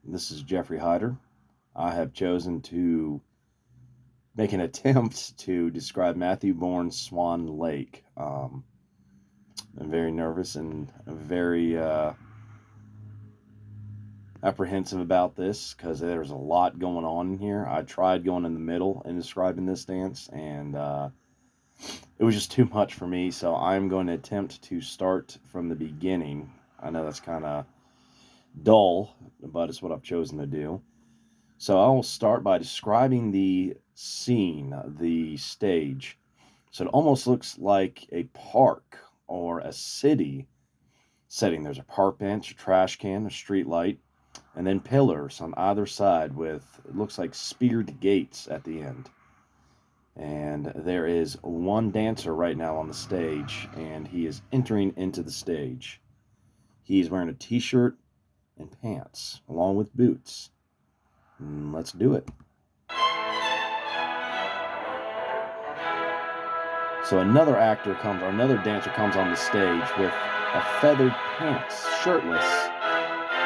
This is Jeffrey Hyder. I have chosen to make an attempt to describe Matthew Bourne's Swan Lake. I'm very nervous and very apprehensive about this because there's a lot going on in here. I tried going in the middle and describing this dance, and it was just too much for me, so I'm going to attempt to start from the beginning. I know that's kind of dull, but it's what I've chosen to do. So I will start by describing the scene, the stage. So it almost looks like a park or a city setting. There's a park bench, a trash can, a street light, and then pillars on either side with, it looks like speared gates at the end. And there is one dancer right now on the stage, and he is entering into the stage. He's wearing a t-shirt and pants, along with boots. Let's do it. So another actor comes, or another dancer comes on the stage with a feathered pants, shirtless,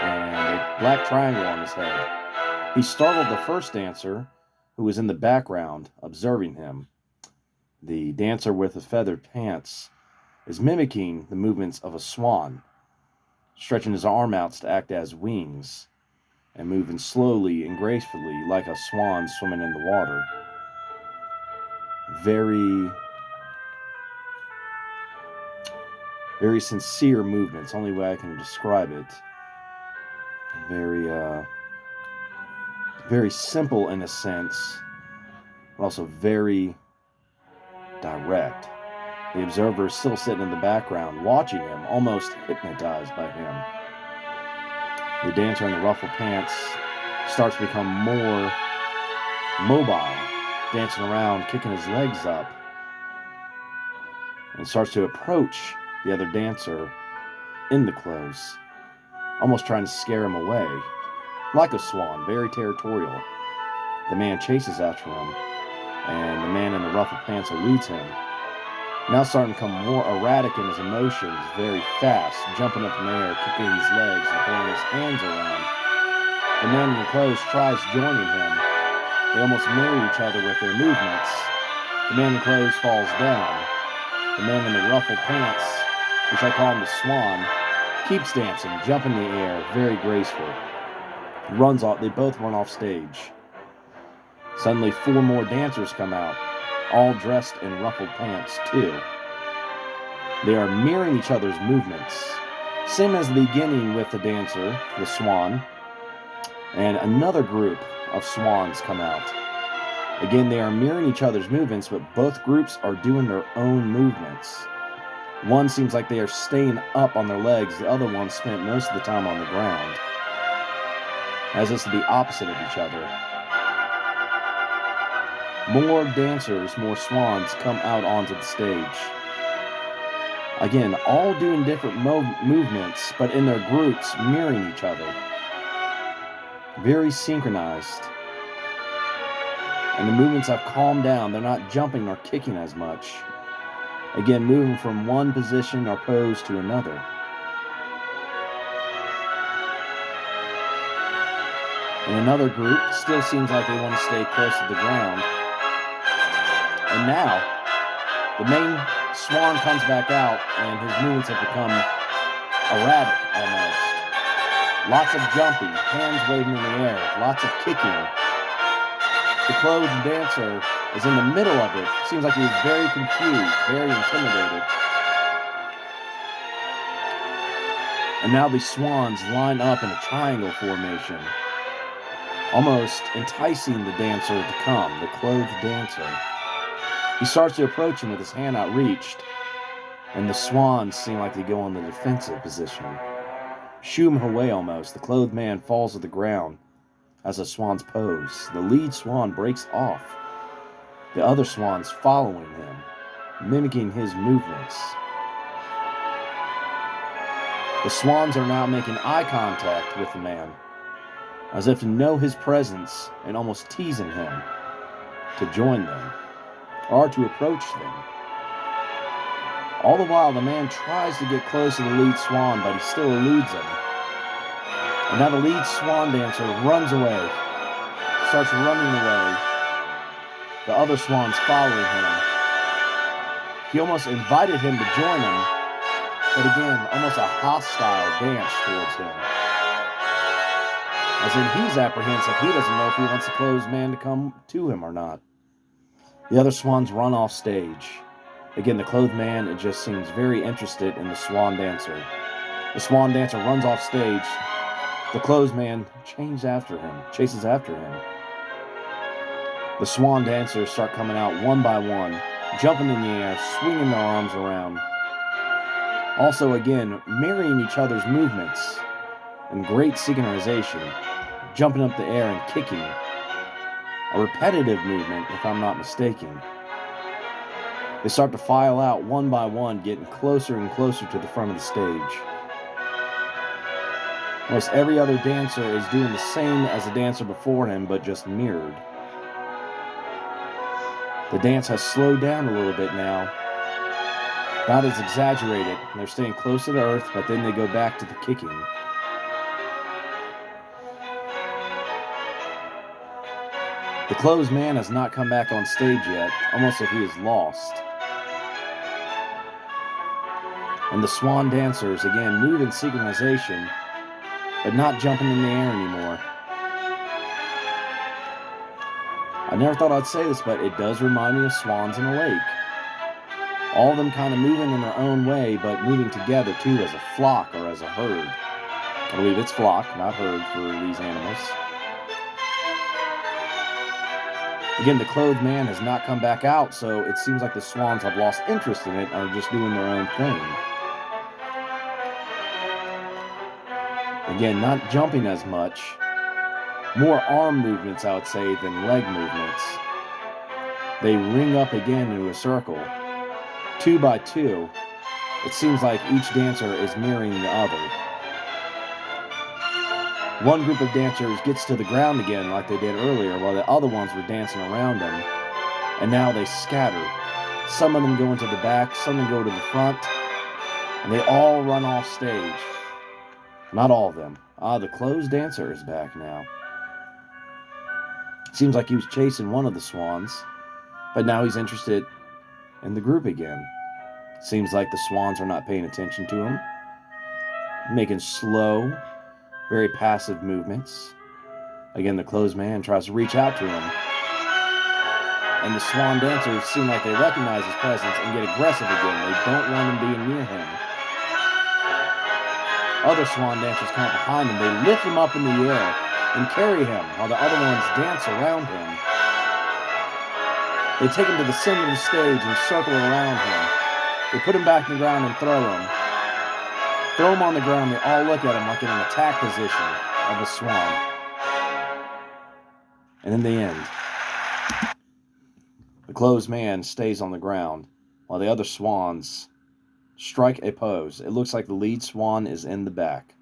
and a black triangle on his head. He startled the first dancer, who was in the background, observing him. The dancer with the feathered pants is mimicking the movements of a swan, stretching his arm out to act as wings, and moving slowly and gracefully like a swan swimming in the water. Very very sincere movements, only way I can describe it. Very very simple in a sense, but also very direct. The observer is still sitting in the background, watching him, almost hypnotized by him. The dancer in the ruffled pants starts to become more mobile, dancing around, kicking his legs up, and starts to approach the other dancer in the clothes, almost trying to scare him away. Like a swan, very territorial. The man chases after him, and the man in the ruffled pants eludes him. Now starting to become more erratic in his emotions, very fast, jumping up in the air, kicking his legs and throwing his hands around. The man in the clothes tries joining him. They almost mirror each other with their movements. The man in the clothes falls down. The man in the ruffled pants, which I call him the swan, keeps dancing, jumping in the air, very graceful. Runs off. They both run off stage. Suddenly, 4 more dancers come out, all dressed in ruffled pants too. They are mirroring each other's movements, same as the beginning with the dancer, the swan, and another group of swans come out. Again, they are mirroring each other's movements, but both groups are doing their own movements. One seems like they are staying up on their legs, the other one spent most of the time on the ground, as if to the opposite of each other. More dancers, more swans come out onto the stage. Again, all doing different movements, but in their groups, mirroring each other. Very synchronized. And the movements have calmed down. They're not jumping or kicking as much. Again, moving from one position or pose to another. And another group still seems like they want to stay close to the ground. And now, the main swan comes back out, and his movements have become erratic almost. Lots of jumping, hands waving in the air, lots of kicking. The clothed dancer is in the middle of it. Seems like he's very confused, very intimidated. And now the swans line up in a triangle formation, almost enticing the dancer to come, the clothed dancer. He starts to approach him with his hand outreached, and the swans seem like they go on the defensive position. Shoo him away almost. The clothed man falls to the ground as the swans pose. The lead swan breaks off. The other swans following him, mimicking his movements. The swans are now making eye contact with the man, as if to know his presence and almost teasing him to join them, or to approach them. All the while, the man tries to get close to the lead swan, but he still eludes him. And now the lead swan dancer runs away, starts running away. The other swans following him. He almost invited him to join him, but again, almost a hostile dance towards him. As in, he's apprehensive. He doesn't know if he wants the clothes man to come to him or not. The other swans run off stage. Again, the clothed man, it just seems very interested in the swan dancer. The swan dancer runs off stage. The clothed man chases after him. The swan dancers start coming out one by one, jumping in the air, swinging their arms around. Also, again, mirroring each other's movements in great synchronization, jumping up the air and kicking. A repetitive movement, if I'm not mistaken. They start to file out one by one, getting closer and closer to the front of the stage. Almost every other dancer is doing the same as the dancer before him, but just mirrored. The dance has slowed down a little bit now. Not as exaggerated. They're staying close to the earth, but then they go back to the kicking. The clothed man has not come back on stage yet, almost as if he is lost. And the swan dancers, again, move in synchronization, but not jumping in the air anymore. I never thought I'd say this, but it does remind me of swans in a lake. All of them kind of moving in their own way, but moving together too as a flock or as a herd. I believe it's flock, not herd for these animals. Again, the clothed man has not come back out, so it seems like the swans have lost interest in it and are just doing their own thing. Again, not jumping as much. More arm movements, I would say, than leg movements. They ring up again into a circle. 2 by 2. It seems like each dancer is mirroring the other. One group of dancers gets to the ground again like they did earlier, while the other ones were dancing around them. And now they scatter. Some of them go into the back, some of them go to the front, and they all run off stage. Not all of them. The closed dancer is back now. Seems like he was chasing one of the swans, but now he's interested in the group again. Seems like the swans are not paying attention to him, making slow, very passive movements. Again, the closed man tries to reach out to him, and the swan dancers seem like they recognize his presence and get aggressive again. They don't want him being near him. Other swan dancers come up behind him. They lift him up in the air and carry him while the other ones dance around him. They take him to the center of the stage and circle around him. They put him back in the ground and throw him. Throw him on the ground. They all look at him like in an attack position of a swan. And in the end, the closed man stays on the ground while the other swans strike a pose. It looks like the lead swan is in the back.